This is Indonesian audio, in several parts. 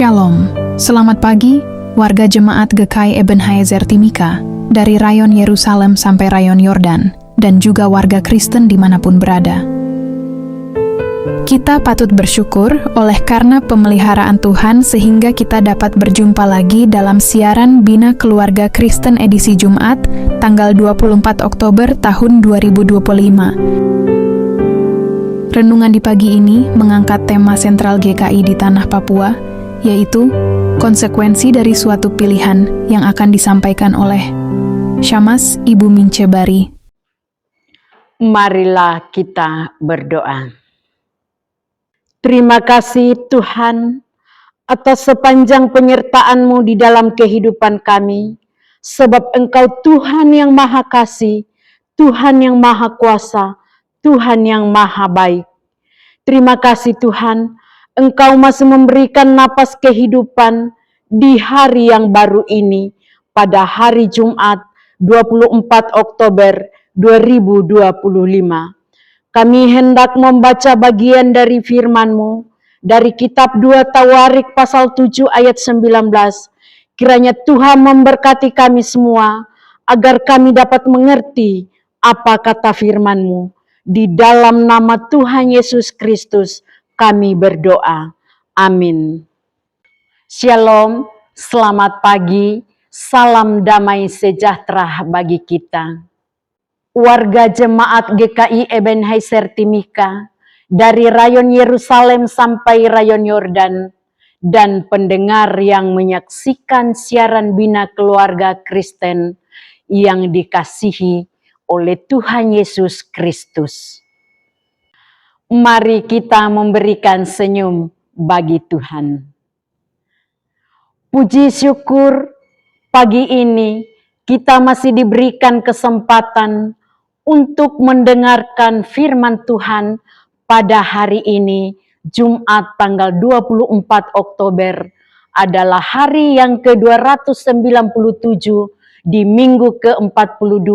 Shalom, selamat pagi warga Jemaat GKI Ebenezer Timika dari rayon Yerusalem sampai rayon Yordan dan juga warga Kristen dimanapun berada. Kita patut bersyukur oleh karena pemeliharaan Tuhan sehingga kita dapat berjumpa lagi dalam siaran Bina Keluarga Kristen edisi Jumat tanggal 24 Oktober tahun 2025. Renungan di pagi ini mengangkat tema sentral GKI di Tanah Papua, yaitu konsekuensi dari suatu pilihan yang akan disampaikan oleh Syamas Ibu Mince Bari. Marilah kita berdoa. Terima kasih Tuhan atas sepanjang penyertaan-Mu di dalam kehidupan kami, sebab Engkau Tuhan yang Maha Kasih, Tuhan yang Maha Kuasa, Tuhan yang Maha Baik. Terima kasih Tuhan, Engkau masih memberikan napas kehidupan di hari yang baru ini, pada hari Jumat 24 Oktober 2025. Kami hendak membaca bagian dari firman-Mu, dari kitab 2 Tawarik pasal 7 ayat 19. Kiranya Tuhan memberkati kami semua, agar kami dapat mengerti apa kata firman-Mu. Di dalam nama Tuhan Yesus Kristus kami berdoa. Amin. Shalom, selamat pagi, salam damai sejahtera bagi kita. Warga Jemaat GKI Ebenezer Timika dari rayon Yerusalem sampai rayon Yordan dan pendengar yang menyaksikan siaran Bina Keluarga Kristen yang dikasihi oleh Tuhan Yesus Kristus. Mari kita memberikan senyum bagi Tuhan. Puji syukur pagi ini kita masih diberikan kesempatan untuk mendengarkan firman Tuhan pada hari ini, Jumat tanggal 24 Oktober, adalah hari yang ke-297 di minggu ke-42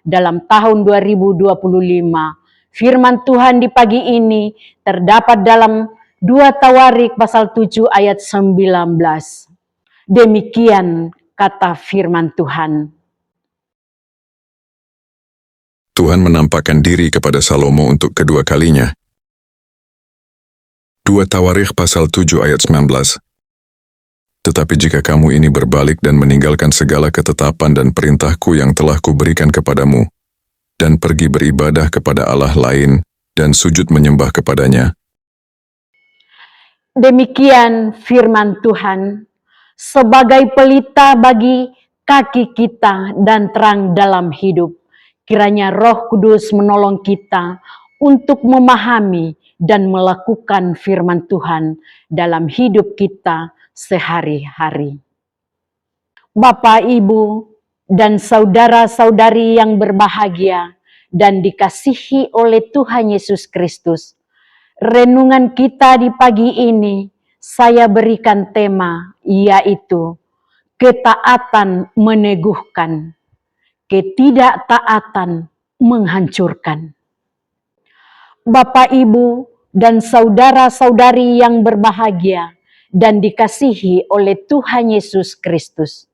dalam tahun 2025. Firman Tuhan di pagi ini terdapat dalam 2 Tawarik pasal 7 ayat 19. Demikian kata firman Tuhan. Tuhan menampakkan diri kepada Salomo untuk kedua kalinya. 2 Tawarikh pasal 7 ayat 19. Tetapi jika kamu ini berbalik dan meninggalkan segala ketetapan dan perintahku yang telah kuberikan kepadamu, dan pergi beribadah kepada Allah lain, dan sujud menyembah kepadanya. Demikian firman Tuhan, sebagai pelita bagi kaki kita dan terang dalam hidup. Kiranya Roh Kudus menolong kita untuk memahami dan melakukan firman Tuhan dalam hidup kita sehari-hari. Bapak, Ibu, dan saudara-saudari yang berbahagia dan dikasihi oleh Tuhan Yesus Kristus, renungan kita di pagi ini saya berikan tema, yaitu ketaatan meneguhkan, ketidaktaatan menghancurkan. Bapak, Ibu, dan saudara-saudari yang berbahagia dan dikasihi oleh Tuhan Yesus Kristus.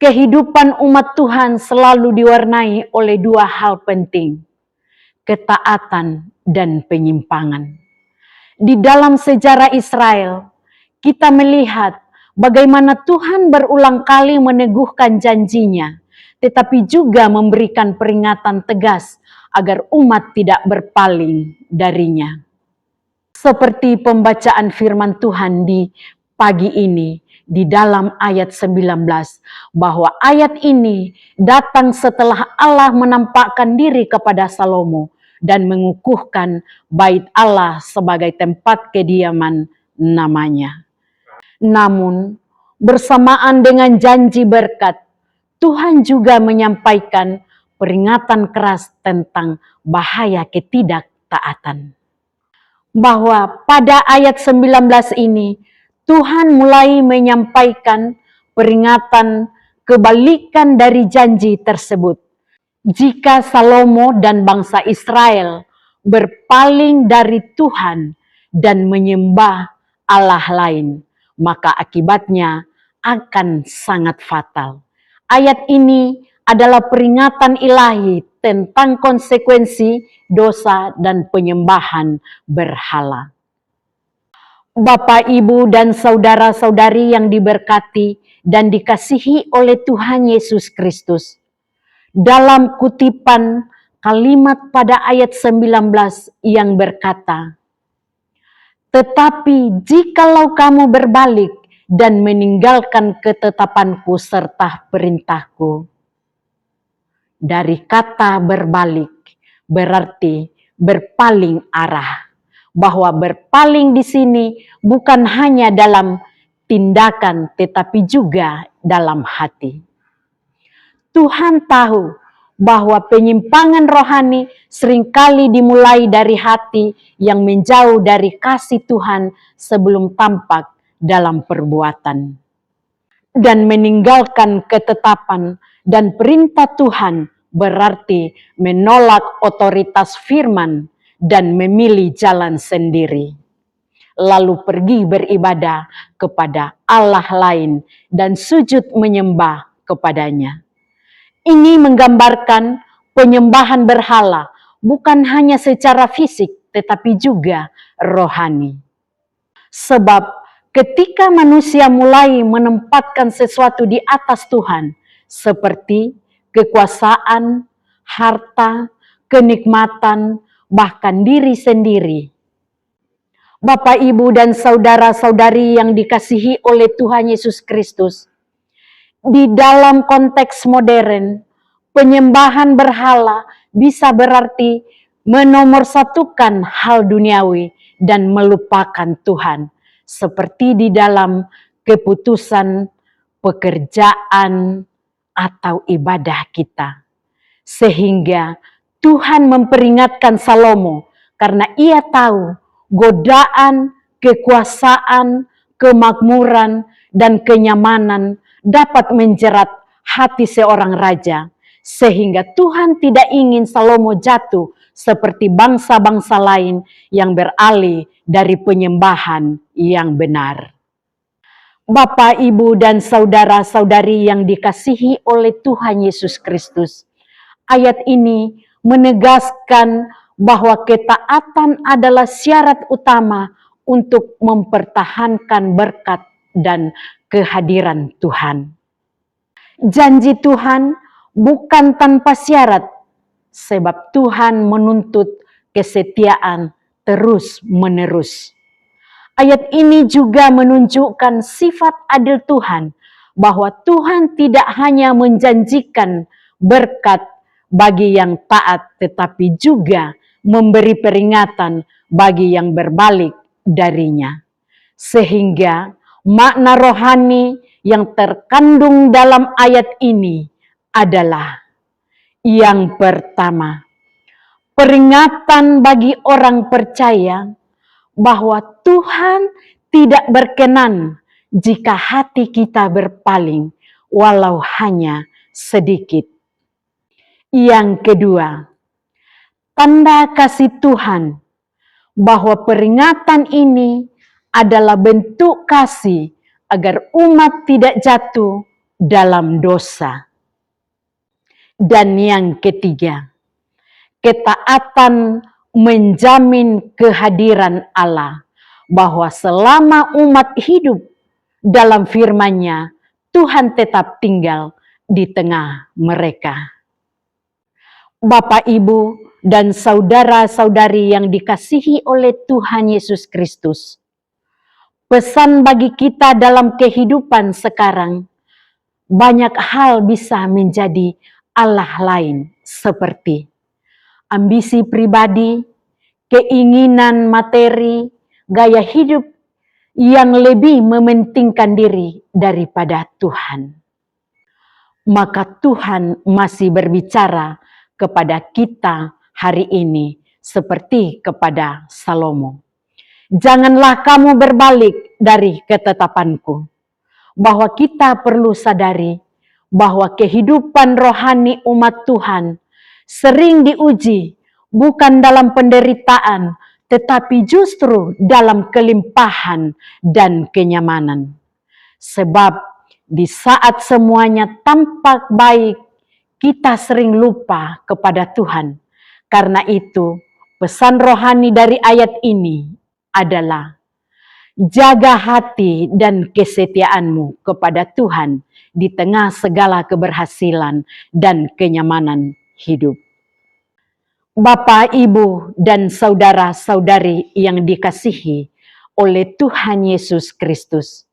Kehidupan umat Tuhan selalu diwarnai oleh dua hal penting, ketaatan dan penyimpangan. Di dalam sejarah Israel, kita melihat bagaimana Tuhan berulang kali meneguhkan janjinya, tetapi juga memberikan peringatan tegas agar umat tidak berpaling darinya. Seperti pembacaan firman Tuhan di pagi ini, di dalam ayat 19, bahwa ayat ini datang setelah Allah menampakkan diri kepada Salomo dan mengukuhkan bait Allah sebagai tempat kediaman namanya. Namun, bersamaan dengan janji berkat, Tuhan juga menyampaikan peringatan keras tentang bahaya ketidaktaatan. Bahwa pada ayat 19 ini, Tuhan mulai menyampaikan peringatan kebalikan dari janji tersebut. Jika Salomo dan bangsa Israel berpaling dari Tuhan dan menyembah Allah lain, maka akibatnya akan sangat fatal. Ayat ini adalah peringatan ilahi tentang konsekuensi dosa dan penyembahan berhala. Bapak, Ibu, dan saudara-saudari yang diberkati dan dikasihi oleh Tuhan Yesus Kristus, dalam kutipan kalimat pada ayat 19 yang berkata, "Tetapi jikalau kamu berbalik dan meninggalkan ketetapanku serta perintahku." Dari kata berbalik berarti berpaling arah. Bahwa berpaling di sini bukan hanya dalam tindakan tetapi juga dalam hati. Tuhan tahu bahwa penyimpangan rohani seringkali dimulai dari hati yang menjauh dari kasih Tuhan sebelum tampak dalam perbuatan. Dan meninggalkan ketetapan dan perintah Tuhan berarti menolak otoritas firman dan memilih jalan sendiri. Lalu pergi beribadah kepada Allah lain dan sujud menyembah kepadanya. Ini menggambarkan penyembahan berhala bukan hanya secara fisik tetapi juga rohani. Sebab ketika manusia mulai menempatkan sesuatu di atas Tuhan, seperti kekuasaan, harta, kenikmatan, bahkan diri sendiri. Bapak, Ibu, dan saudara-saudari yang dikasihi oleh Tuhan Yesus Kristus, di dalam konteks modern, penyembahan berhala bisa berarti menomorsatukan hal duniawi dan melupakan Tuhan, seperti di dalam keputusan, pekerjaan, atau ibadah kita. Sehingga Tuhan memperingatkan Salomo karena ia tahu godaan, kekuasaan, kemakmuran, dan kenyamanan dapat menjerat hati seorang raja. Sehingga Tuhan tidak ingin Salomo jatuh seperti bangsa-bangsa lain yang beralih dari penyembahan yang benar. Bapak, Ibu, dan saudara-saudari yang dikasihi oleh Tuhan Yesus Kristus, ayat ini menegaskan bahwa ketaatan adalah syarat utama untuk mempertahankan berkat dan kehadiran Tuhan. Janji Tuhan bukan tanpa syarat, sebab Tuhan menuntut kesetiaan terus-menerus. Ayat ini juga menunjukkan sifat adil Tuhan, bahwa Tuhan tidak hanya menjanjikan berkat bagi yang taat, tetapi juga memberi peringatan bagi yang berbalik darinya. Sehingga makna rohani yang terkandung dalam ayat ini adalah yang pertama, peringatan bagi orang percaya bahwa Tuhan tidak berkenan jika hati kita berpaling walau hanya sedikit. Yang kedua, tanda kasih Tuhan bahwa peringatan ini adalah bentuk kasih agar umat tidak jatuh dalam dosa. Dan yang ketiga, ketaatan menjamin kehadiran Allah, bahwa selama umat hidup dalam firman-Nya, Tuhan tetap tinggal di tengah mereka. Bapak, Ibu, dan saudara-saudari yang dikasihi oleh Tuhan Yesus Kristus, pesan bagi kita dalam kehidupan sekarang, banyak hal bisa menjadi Allah lain, seperti ambisi pribadi, keinginan materi, gaya hidup yang lebih mementingkan diri daripada Tuhan. Maka Tuhan masih berbicara kepada kita hari ini seperti kepada Salomo. Janganlah kamu berbalik dari ketetapanku. Bahwa kita perlu sadari bahwa kehidupan rohani umat Tuhan sering diuji bukan dalam penderitaan, tetapi justru dalam kelimpahan dan kenyamanan. Sebab di saat semuanya tampak baik, kita sering lupa kepada Tuhan. Karena itu, pesan rohani dari ayat ini adalah jaga hati dan kesetiaanmu kepada Tuhan di tengah segala keberhasilan dan kenyamanan hidup. Bapak, Ibu, dan saudara-saudari yang dikasihi oleh Tuhan Yesus Kristus.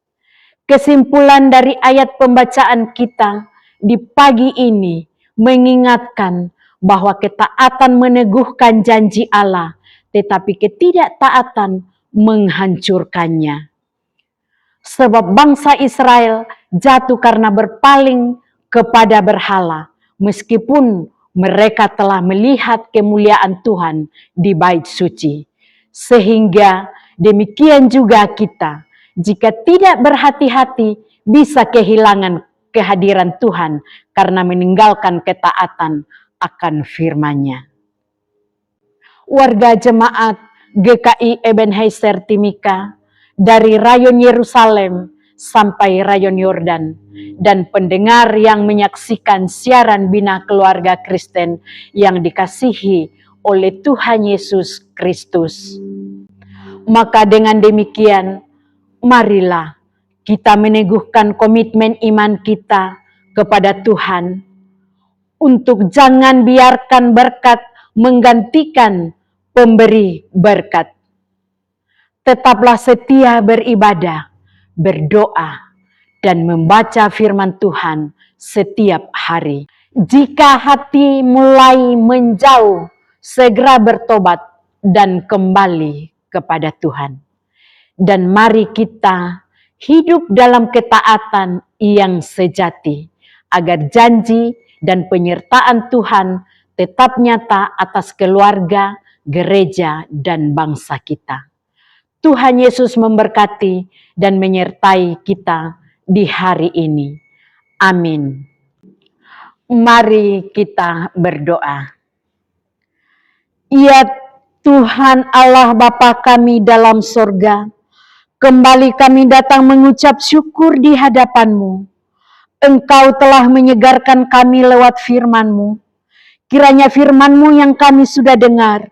Kesimpulan dari ayat pembacaan kita di pagi ini mengingatkan bahwa ketaatan meneguhkan janji Allah, tetapi ketidaktaatan menghancurkannya. Sebab bangsa Israel jatuh karena berpaling kepada berhala, meskipun mereka telah melihat kemuliaan Tuhan di bait suci. Sehingga demikian juga kita, jika tidak berhati-hati, bisa kehilangan kehadiran Tuhan karena meninggalkan ketaatan akan firman-Nya. Warga jemaat GKI Ebenezer Timika dari rayon Yerusalem sampai rayon Yordan dan pendengar yang menyaksikan siaran Bina Keluarga Kristen yang dikasihi oleh Tuhan Yesus Kristus. Maka dengan demikian, marilah kita meneguhkan komitmen iman kita kepada Tuhan untuk jangan biarkan berkat menggantikan pemberi berkat. Tetaplah setia beribadah, berdoa, dan membaca firman Tuhan setiap hari. Jika hati mulai menjauh, segera bertobat dan kembali kepada Tuhan. Dan mari kita hidup dalam ketaatan yang sejati, agar janji dan penyertaan Tuhan tetap nyata atas keluarga, gereja, dan bangsa kita. Tuhan Yesus memberkati dan menyertai kita di hari ini. Amin. Mari kita berdoa. Ya Tuhan Allah Bapa kami dalam sorga, kembali kami datang mengucap syukur di hadapan-Mu. Engkau telah menyegarkan kami lewat firman-Mu. Kiranya firman-Mu yang kami sudah dengar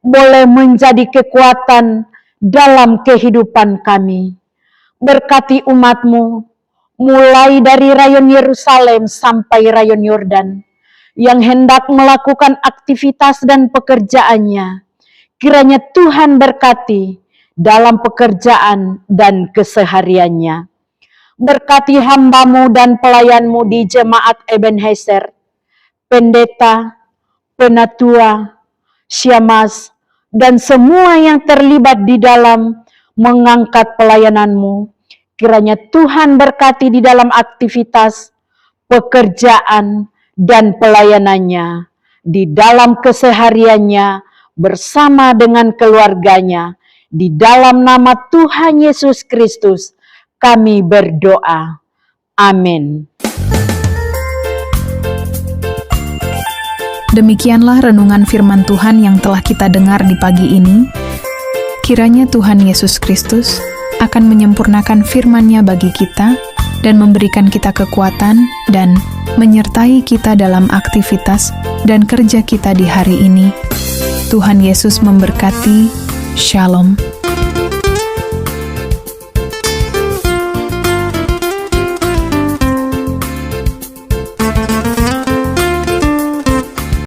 boleh menjadi kekuatan dalam kehidupan kami. Berkati umat-Mu, mulai dari rayon Yerusalem sampai rayon Yordan, yang hendak melakukan aktivitas dan pekerjaannya. Kiranya Tuhan berkati dalam pekerjaan dan kesehariannya. Berkati hamba-Mu dan pelayan-Mu di jemaat Ebenezer, pendeta, penatua, syamaz, dan semua yang terlibat di dalam mengangkat pelayanan-Mu. Kiranya Tuhan berkati di dalam aktivitas, pekerjaan, dan pelayanannya, di dalam kesehariannya, bersama dengan keluarganya. Di dalam nama Tuhan Yesus Kristus, kami berdoa. Amin. Demikianlah renungan firman Tuhan yang telah kita dengar di pagi ini. Kiranya Tuhan Yesus Kristus akan menyempurnakan firman-Nya bagi kita dan memberikan kita kekuatan dan menyertai kita dalam aktivitas dan kerja kita di hari ini. Tuhan Yesus memberkati. Shalom.